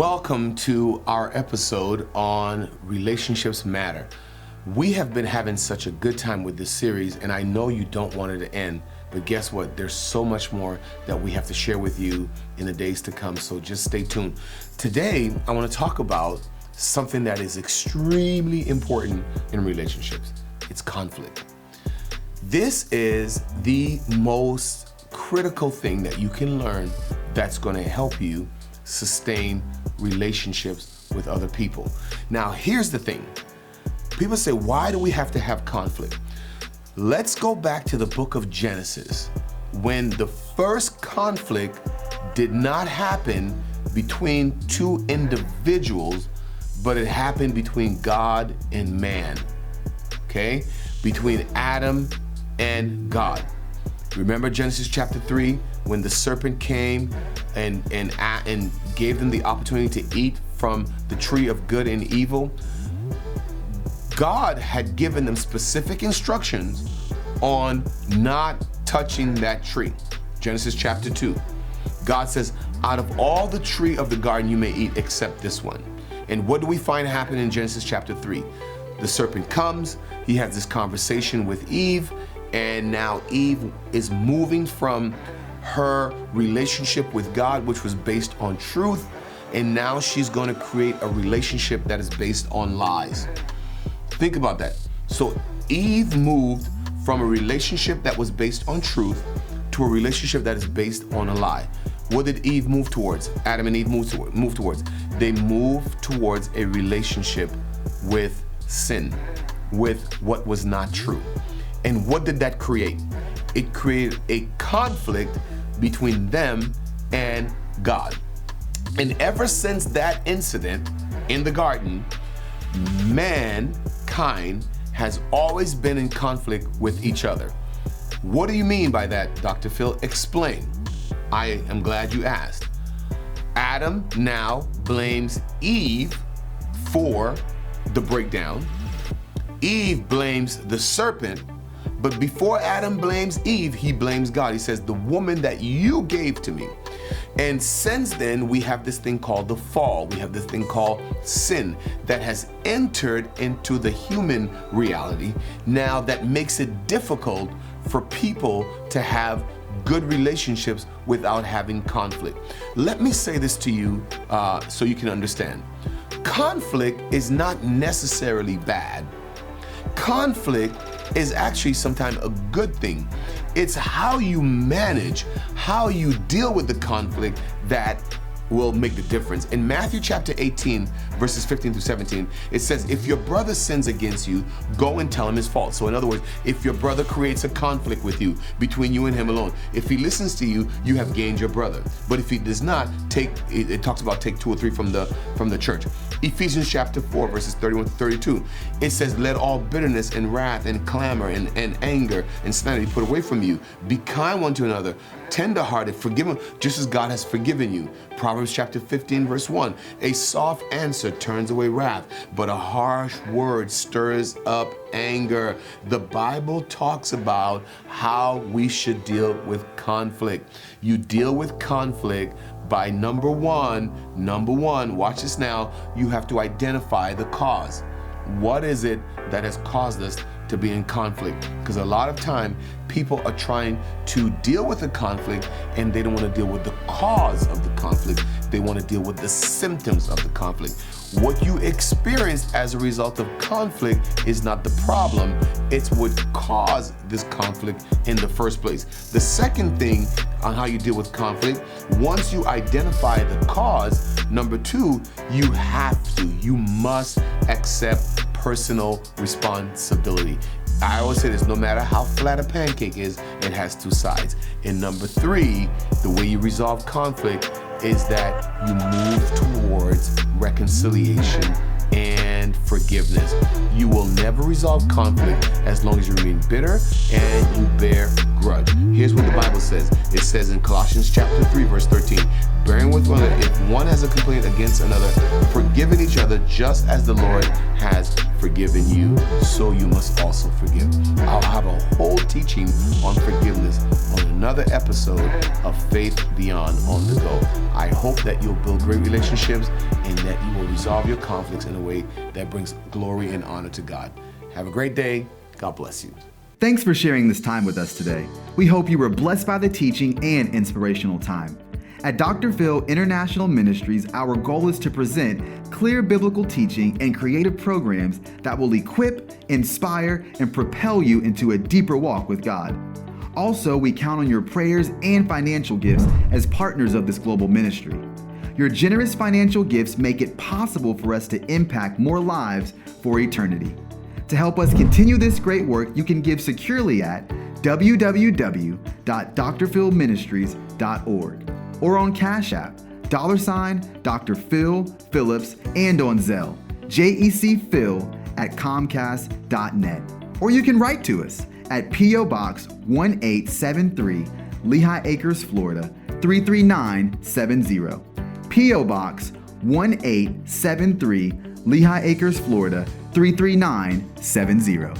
Welcome to our episode on Relationships Matter. We have been having such a good time with this series, and I know you don't want it to end, but guess what? There's so much more that we have to share with you in the days to come, so just stay tuned. Today, I want to talk about something that is extremely important in relationships. It's conflict. This is the most critical thing that you can learn that's going to help you sustain relationships with other people. Now, here's the thing. People say, why do we have to have conflict? Let's go back to the book of Genesis, when the first conflict did not happen between two individuals, but it happened between God and man, okay? Between Adam and God. Remember Genesis chapter 3, when the serpent came and gave them the opportunity to eat from the tree of good and evil? God had given them specific instructions on not touching that tree. Genesis chapter 2. God says, out of all the tree of the garden you may eat except this one. And what do we find happen in Genesis chapter 3? The serpent comes, he has this conversation with Eve, and now Eve is moving from her relationship with God, which was based on truth, and now she's going to create a relationship that is based on lies. Think about that. So Eve moved from a relationship that was based on truth to a relationship that is based on a lie. What did Eve move towards? Adam and Eve move towards? They moved towards a relationship with sin, with what was not true. And what did that create? It created a conflict between them and God. And ever since that incident in the garden, mankind has always been in conflict with each other. What do you mean by that, Dr. Phil? Explain. I am glad you asked. Adam now blames Eve for the breakdown. Eve blames the serpent. But before Adam blames Eve, he blames God. He says, the woman that you gave to me. And since then, we have this thing called the fall. We have this thing called sin that has entered into the human reality. Now that makes it difficult for people to have good relationships without having conflict. Let me say this to you so you can understand. Conflict is not necessarily bad. Conflict is actually sometimes a good thing. It's how you manage, how you deal with the conflict that will make the difference. In Matthew chapter 18, verses 15 through 17, it says, if your brother sins against you, go and tell him his fault. So in other words, if your brother creates a conflict with you, between you and him alone, if he listens to you, you have gained your brother. But if he does not, it talks about take 2 or 3 from the church. Ephesians chapter 4, verses 31 to 32, it says, let all bitterness and wrath and clamor and anger and slander be put away from you. Be kind one to another, tender-hearted, forgive them just as God has forgiven you. Proverbs chapter 15, verse 1, a soft answer turns away wrath, but a harsh word stirs up anger. The Bible talks about how we should deal with conflict. You deal with conflict by number one, watch this now, you have to identify the cause. What is it that has caused us to be in conflict? Because a lot of time people are trying to deal with the conflict and they don't want to deal with the cause of the conflict. They want to deal with the symptoms of the conflict. What you experienced as a result of conflict is not the problem. It's what caused this conflict in the first place. The second thing on how you deal with conflict, once you identify the cause, number 2, you must accept personal responsibility. I always say this, no matter how flat a pancake is, it has 2 sides. And number 3, the way you resolve conflict is that you move towards reconciliation and forgiveness. You will never resolve conflict as long as you remain bitter and you bear grudge. Here's what the Bible says. It says in Colossians chapter 3, verse 13, bearing with one another, if one has a complaint against another, forgiving each other just as the Lord has forgiven you, so you must also forgive. I'll have a whole teaching on forgiveness on another episode of Faith Beyond On The Go. I hope that you'll build great relationships and that you will resolve your conflicts in a way that brings glory and honor to God. Have a great day. God bless you. Thanks for sharing this time with us today. We hope you were blessed by the teaching and inspirational time. At Dr. Phil International Ministries, our goal is to present clear biblical teaching and creative programs that will equip, inspire, and propel you into a deeper walk with God. Also, we count on your prayers and financial gifts as partners of this global ministry. Your generous financial gifts make it possible for us to impact more lives for eternity. To help us continue this great work, you can give securely at www.drphilministries.org or on Cash App, $Dr. Phil Phillips, and on Zelle, jecphil@comcast.net. Or you can write to us at P.O. Box 1873, Lehigh Acres, Florida, 33970. P.O. Box 1873, Lehigh Acres, Florida, 33970.